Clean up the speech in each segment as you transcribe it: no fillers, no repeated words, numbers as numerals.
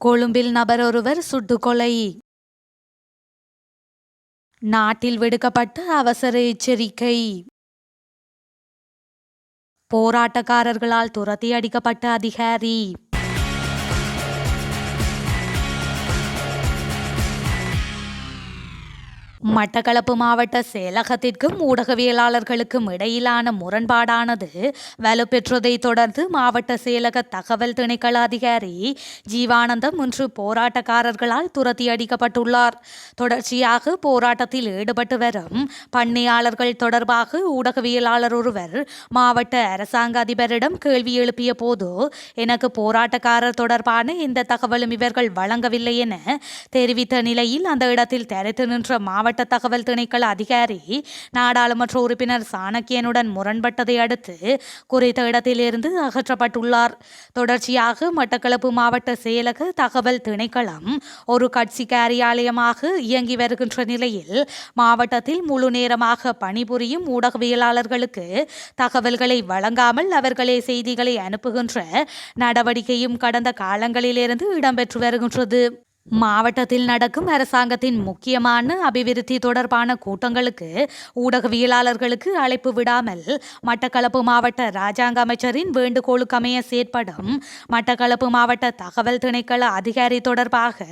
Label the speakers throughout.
Speaker 1: கொழும்பில் நபர் ஒருவர் சுட்டுக்கொலை. நாட்டில் விடுக்கப்பட்ட அவசர எச்சரிக்கை. போராட்டக்காரர்களால் துரத்தி அடிக்கப்பட்ட அதிகாரி. மட்டக்களப்பு மாவட்ட செயலகத்திற்கும் ஊடகவியலாளர்களுக்கும் இடையிலான முரண்பாடானது வலுப்பெற்றதை தொடர்ந்து மாவட்ட செயலக தகவல் திணைக்கள அதிகாரி ஜீவானந்தம் இன்று போராட்டக்காரர்களால் துரத்தி அடிக்கப்பட்டுள்ளார். தொடர்ச்சியாக போராட்டத்தில் ஈடுபட்டு வரும் பண்ணையாளர்கள் தொடர்பாக ஊடகவியலாளர் ஒருவர் மாவட்ட அரசாங்க அதிபரிடம் கேள்வி எழுப்பிய போது, எனக்கு போராட்டக்காரர் தொடர்பான எந்த தகவலும் இவர்கள் வழங்கவில்லை என தெரிவித்த நிலையில் அந்த இடத்தில் தரித்து நின்ற மாவட்ட தகவல் திணைக்கள அதிகாரி நாடாளுமன்ற உறுப்பினர் சாணக்கியனுடன் முரண்பட்டதை அடுத்து குறித்த இடத்திலிருந்து அகற்றப்பட்டுள்ளார். தொடர்ச்சியாக மட்டக்களப்பு மாவட்ட செயலக தகவல் திணைக்களம் ஒரு கட்சி காரியாலயமாக இயங்கி வருகின்ற நிலையில் மாவட்டத்தில் முழு நேரமாக பணிபுரியும் ஊடகவியலாளர்களுக்கு தகவல்களை வழங்காமல் அவர்களே செய்திகளை அனுப்புகின்ற நடவடிக்கையும் கடந்த காலங்களிலிருந்து இடம்பெற்று வருகின்றது. மாவட்டத்தில் நடக்கும் அரசாங்கத்தின் முக்கியமான அபிவிருத்தி தொடர்பான கூட்டங்களுக்கு ஊடகவியலாளர்களுக்கு அழைப்பு விடாமல் மட்டக்களப்பு மாவட்ட இராஜாங்க அமைச்சரின் வேண்டுகோளுக்கமைய செயற்படும் மட்டக்களப்பு மாவட்ட தகவல் திணைக்கள அதிகாரி தொடர்பாக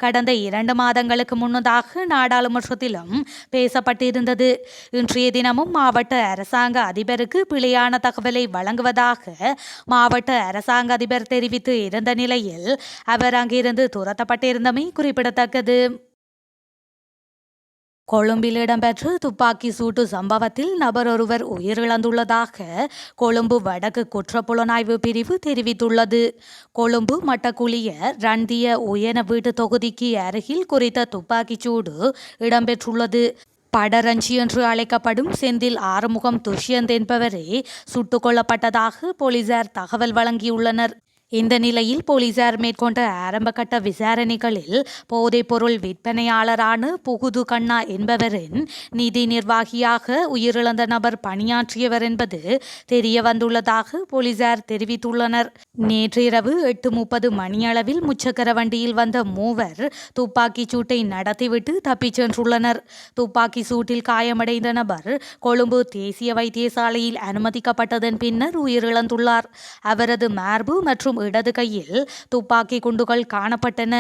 Speaker 1: கடந்த 2 மாதங்களுக்கு முன்னதாக நாடாளுமன்றத்திலும் பேசப்பட்டிருந்தது. இன்றைய தினமும் மாவட்ட அரசாங்க அதிபருக்கு பிழையான தகவலை வழங்குவதாக மாவட்ட அரசாங்க அதிபர் தெரிவித்து இருந்த நிலையில் அவர் அங்கிருந்து துரத்தப்பட்டிருந்தார் குறிப்பிடத்தக்கது. கொழும்பில் இடம்பெற்ற துப்பாக்கி சூட்டு சம்பவத்தில் நபர் ஒருவர் உயிரிழந்துள்ளதாக கொழும்பு வடக்கு குற்றப்புலனாய்வு பிரிவு தெரிவித்துள்ளது. கொழும்பு மட்டக்குளிய ரந்திய உயன வீட்டு தொகுதிக்கு அருகில் குறித்த துப்பாக்கிச் சூடு இடம்பெற்றுள்ளது. படரஞ்சி என்று அழைக்கப்படும் செந்தில் ஆறுமுகம் துஷ்யந்த் என்பவரே சுட்டுக் கொல்லப்பட்டதாக போலீசார் தகவல் வழங்கியுள்ளனர். இந்த நிலையில் போலீசார் மேற்கொண்ட ஆரம்பகட்ட விசாரணைகளில் போதைப்பொருள் விற்பனையாளரான புகுது கண்ணா என்பவரின் நிதி நிர்வாகியாக உயிரிழந்த நபர் பணியாற்றியவர் என்பது தெரிய வந்துள்ளதாக போலீசார் தெரிவித்துள்ளனர். நேற்றிரவு 8:30 மணியளவில் முச்சக்கர வண்டியில் வந்த மூவர் துப்பாக்கிச் சூட்டை நடத்திவிட்டு தப்பிச் சென்றுள்ளனர். துப்பாக்கி சூட்டில் காயமடைந்த நபர் கொழும்பு தேசிய வைத்தியசாலையில் அனுமதிக்கப்பட்டதன் பின்னர் உயிரிழந்துள்ளார். அவரது மார்பு மற்றும் இடது கையில் துப்பாக்கி குண்டுகள் காணப்பட்டன.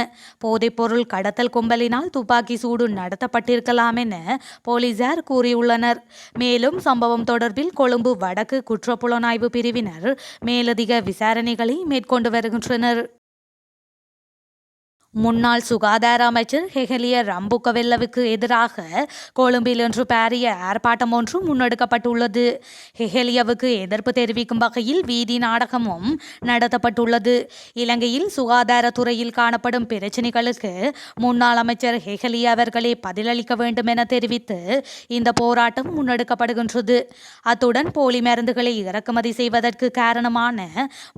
Speaker 1: போதைப்பொருள் கடத்தல் கும்பலினால் துப்பாக்கி சூடு நடத்தப்பட்டிருக்கலாம் என போலீசார் கூறியுள்ளனர். மேலும் சம்பவம் தொடர்பில் கொழும்பு வடக்கு குற்றப்புலனாய்வு பிரிவினர் மேலதிக விசாரணைகளை மேற்கொண்டு வருகின்றனர். முன்னாள் சுகாதார அமைச்சர் ஹெகலிய ரம்புக்கவெல்லவுக்கு எதிராக கொழும்பில் இன்று பாரிய ஆர்ப்பாட்டம் ஒன்று முன்னெடுக்கப்பட்டுள்ளது. ஹெகலியவுக்கு எதிர்ப்பு தெரிவிக்கும் வகையில் வீதி நாடகமும் நடத்தப்பட்டுள்ளது. இலங்கையில் சுகாதாரத்துறையில் காணப்படும் பிரச்சினைகளுக்கு முன்னாள் அமைச்சர் ஹெகலிய அவர்களே பதிலளிக்க வேண்டும் என தெரிவித்து இந்த போராட்டம் முன்னெடுக்கப்படுகின்றது. அத்துடன் போலி மருந்துகளை இறக்குமதி செய்வதற்கு காரணமான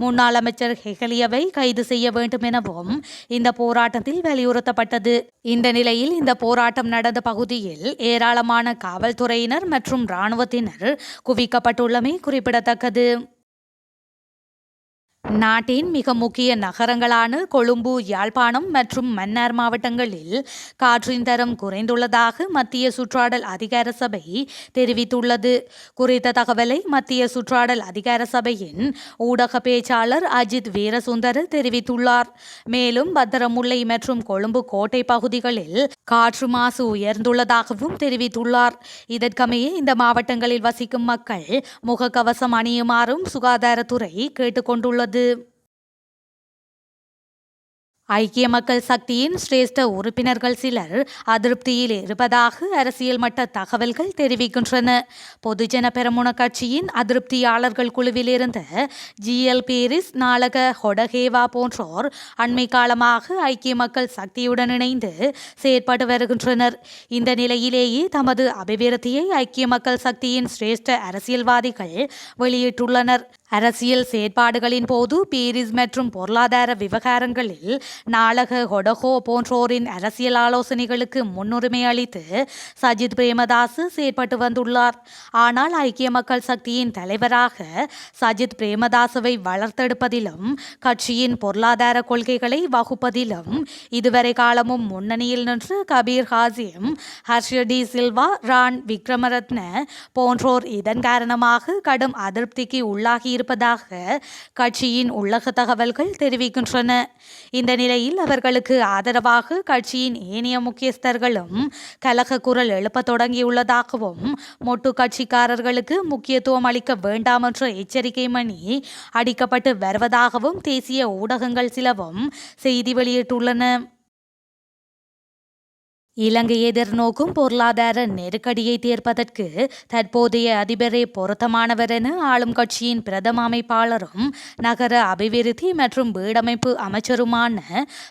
Speaker 1: முன்னாள் அமைச்சர் ஹெகலியவை கைது செய்ய வேண்டும் எனவும் இந்த போராட்டத்தில் வலியுறுத்தப்பட்டது. இந்த நிலையில் இந்த போராட்டம் நடந்த பகுதியில் ஏராளமான காவல்துறையினர் மற்றும் இராணுவத்தினர் குவிக்கப்பட்டுள்ளமை குறிப்பிடத்தக்கது. நாட்டின் மிக முக்கிய நகரங்களான கொழும்பு, யாழ்ப்பாணம் மற்றும் மன்னார் மாவட்டங்களில் காற்றின் தரம் குறைந்துள்ளதாக மத்திய சுற்றாடல் அதிகார சபை தெரிவித்துள்ளது. குறித்த தகவலை மத்திய சுற்றாடல் அதிகார சபையின் ஊடக பேச்சாளர் அஜித் வீரசுந்தர் தெரிவித்துள்ளார். மேலும் பத்திரமுல்லை மற்றும் கொழும்பு கோட்டை பகுதிகளில் காற்று மாசு உயர்ந்துள்ளதாகவும் தெரிவித்துள்ளார். இதற்கமைய இந்த மாவட்டங்களில் வசிக்கும் மக்கள் முகக்கவசம் அணியுமாறும் சுகாதாரத்துறை கேட்டுக்கொண்டுள்ளது. ஐக்கிய மக்கள் சக்தியின் சிரேஷ்ட உறுப்பினர்கள் சிலர் அதிருப்தியில் இருப்பதாக அரசியல் மட்ட தகவல்கள் தெரிவிக்கின்றன. பொதுஜன பெரமுன கட்சியின் அதிருப்தியாளர்கள் குழுவில் இருந்த ஜிஎல் பீரிஸ், நாளக ஹொடகேவா போன்றோர் அண்மை காலமாக ஐக்கிய மக்கள் சக்தியுடன் இணைந்து செயற்பட்டு வருகின்றனர். இந்த நிலையிலேயே தமது அபிவிருத்தியை ஐக்கிய மக்கள் சக்தியின் சிரேஷ்ட அரசியல்வாதிகள் வெளியிட்டுள்ளனர். அரசியல் செயற்பாடுகளின் போது பீரிஸ் மற்றும் பொருளாதார விவகாரங்களில் நாளக ஹொடகோ போன்றோரின் அரசியல் ஆலோசனைகளுக்கு முன்னுரிமை அளித்து சஜித் பிரேமதாச செயற்பட்டு வந்துள்ளார். ஆனால் ஐக்கிய மக்கள் சக்தியின் தலைவராக சஜித் பிரேமதாசவை வளர்த்தெடுப்பதிலும் கட்சியின் பொருளாதார கொள்கைகளை வகுப்பதிலும் இதுவரை காலமும் முன்னணியில் நின்று கபீர் ஹாசிம், ஹர்ஷ டி சில்வா, ரான் விக்ரமரத்ன போன்றோர் இதன் காரணமாக கடும் அதிருப்திக்கு உள்ளாகி இருப்பதாக கட்சியின் உள்ளக தகவல்கள் தெரிவிக்கின்றன. இந்த நிலையில் அவர்களுக்கு ஆதரவாக கட்சியின் ஏனைய முக்கியஸ்தர்களும் கலக குரல் எழுப்ப தொடங்கியுள்ளதாகவும் மொட்டு கட்சிக்காரர்களுக்கு முக்கியத்துவம் அளிக்க வேண்டாம் என்ற எச்சரிக்கை மணி அடிக்கப்பட்டு வருவதாகவும் தேசிய ஊடகங்கள் சிலவும் செய்தி வெளியிட்டுள்ளன. இலங்கை எதிர்நோக்கும் பொருளாதார நெருக்கடியை தீர்ப்பதற்கு தற்போதைய அதிபரே பொருத்தமானவர் என ஆளும் கட்சியின் பிரதம அமைப்பாளரும் நகர அபிவிருத்தி மற்றும் வீடமைப்பு அமைச்சருமான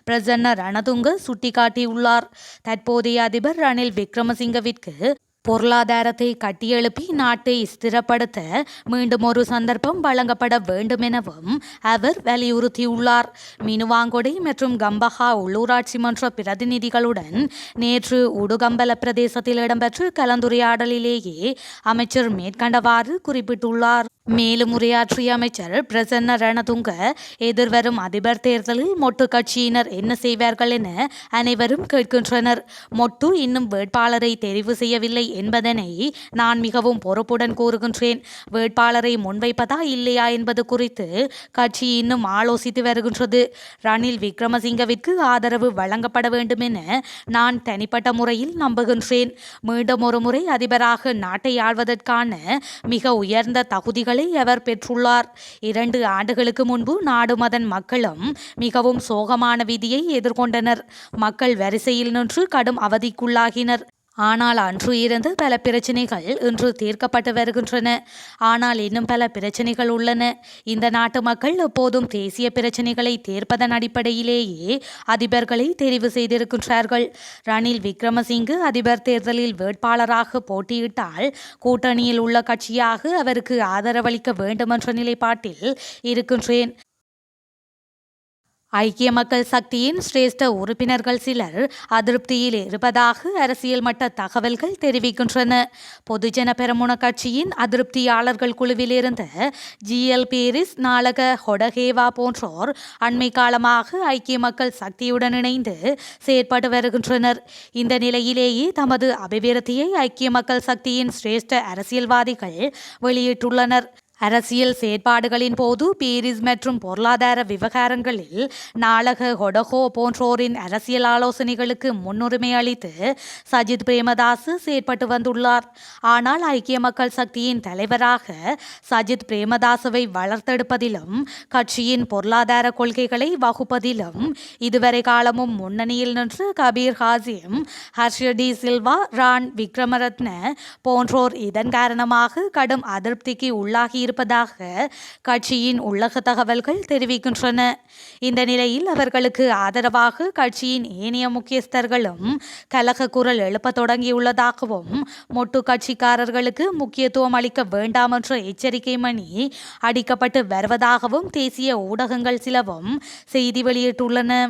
Speaker 1: பிரசன்ன ரணதுங்க சுட்டிக்காட்டியுள்ளார். தற்போதைய அதிபர் ரணில் விக்ரமசிங்கவிற்கு பொருளாதாரத்தை கட்டியெழுப்பி நாட்டை ஸ்திரப்படுத்த மீண்டும் ஒரு சந்தர்ப்பம் வழங்கப்பட வேண்டும் எனவும் அவர் வலியுறுத்தியுள்ளார். மினுவாங்கொடை மற்றும் கம்பஹா உள்ளூராட்சி மன்ற பிரதிநிதிகளுடன் நேற்று உடுகம்பல பிரதேசத்தில் இடம்பெற்ற கலந்துரையாடலிலேயே அமைச்சர் மேற்கண்டவாறு குறிப்பிட்டுள்ளார். மேலும் உரையாற்றிய அமைச்சர் பிரசன்ன ரணதுங்க எதிர்வரும் அதிபர் தேர்தலில் மொட்டு கட்சியினர் என்ன செய்வார்கள் என அனைவரும் கேட்கின்றனர். மொட்டு இன்னும் வேட்பாளரை தெரிவு செய்யவில்லை என்பதனை நான் மிகவும் பொறுப்புடன் கூறுகின்றேன். வேட்பாளரை முன்வைப்பதா இல்லையா என்பது குறித்து கட்சி இன்னும் ஆலோசித்து வருகின்றது. ரணில் விக்ரமசிங்கவிற்கு ஆதரவு வழங்கப்பட வேண்டும் என நான் தனிப்பட்ட முறையில் நம்புகின்றேன். மீண்டும் ஒரு முறை அதிபராக நாட்டை ஆள்வதற்கான மிக உயர்ந்த தகுதிகளை அவர் பெற்றுள்ளார். 2 ஆண்டுகளுக்கு முன்பு நாடும் அதன் மக்களும் மிகவும் சோகமான விதியை எதிர்கொண்டனர். மக்கள் வரிசையில் நின்று கடும் அவதிக்குள்ளாகினர். ஆனால் அன்று இருந்த பல பிரச்சனைகள் இன்று தீர்க்கப்பட்டு வருகின்றன. ஆனால் இன்னும் பல பிரச்சனைகள் உள்ளன. இந்த நாட்டு மக்கள் எப்போதும் தேசிய பிரச்சனைகளை தீர்ப்பதன் அடிப்படையிலேயே அதிபர்களை தெரிவு செய்திருக்கின்றார்கள். ரணில் விக்ரமசிங்கே அதிபர் தேர்தலில் வேட்பாளராக போட்டியிட்டால் கூட்டணியில் உள்ள கட்சியாக அவருக்கு ஆதரவளிக்க வேண்டும் என்ற நிலைப்பாட்டில் இருக்கின்றேன். ஐக்கிய மக்கள் சக்தியின் சிரேஷ்ட உறுப்பினர்கள் சிலர் அதிருப்தியில் இருப்பதாக அரசியல் மட்ட தகவல்கள் தெரிவிக்கின்றன. பொதுஜன பெரமுன கட்சியின் அதிருப்தியாளர்கள் குழுவில் இருந்த GL பீரிஸ், நாளக ஹொடகேவா போன்றோர் அண்மை காலமாக ஐக்கிய மக்கள் சக்தியுடன் இணைந்து செயற்பட்டு வருகின்றனர். இந்த நிலையிலேயே தமது அபிவிருத்தியை ஐக்கிய மக்கள் சக்தியின் சிரேஷ்ட அரசியல்வாதிகள் வெளியிட்டுள்ளனர். அரசியல் செயற்பாடுகளின் போது பீரிஸ் மற்றும் பொருளாதார விவகாரங்களில் நாளக ஹொடகோ போன்றோரின் அரசியல் ஆலோசனைகளுக்கு முன்னுரிமை அளித்து சஜித் பிரேமதாச செயற்பட்டு வந்துள்ளார். ஆனால் ஐக்கிய மக்கள் சக்தியின் தலைவராக சஜித் பிரேமதாசவை வளர்த்தெடுப்பதிலும் கட்சியின் பொருளாதார கொள்கைகளை வகுப்பதிலும் இதுவரை காலமும் முன்னணியில் நின்று கபீர் ஹாசிம், ஹர்ஷ டி சில்வா, ரான் விக்ரமரத்ன போன்றோர் இதன் காரணமாக கடும் அதிருப்திக்கு உள்ளாகி இருப்பதாக கட்சியின் உள்ளக தகவல்கள் தெரிவிக்கின்றன. இந்த நிலையில் அவர்களுக்கு ஆதரவாக கட்சியின் ஏனைய முக்கியஸ்தர்களும் கலக குரல் எழுப்ப தொடங்கியுள்ளதாகவும் மொட்டு கட்சிக்காரர்களுக்கு முக்கியத்துவம் அளிக்க வேண்டாம் என்ற எச்சரிக்கை மணி அடிக்கப்பட்டு வருவதாகவும் தேசிய ஊடகங்கள் சிலவும் செய்தி வெளியிட்டுள்ளன.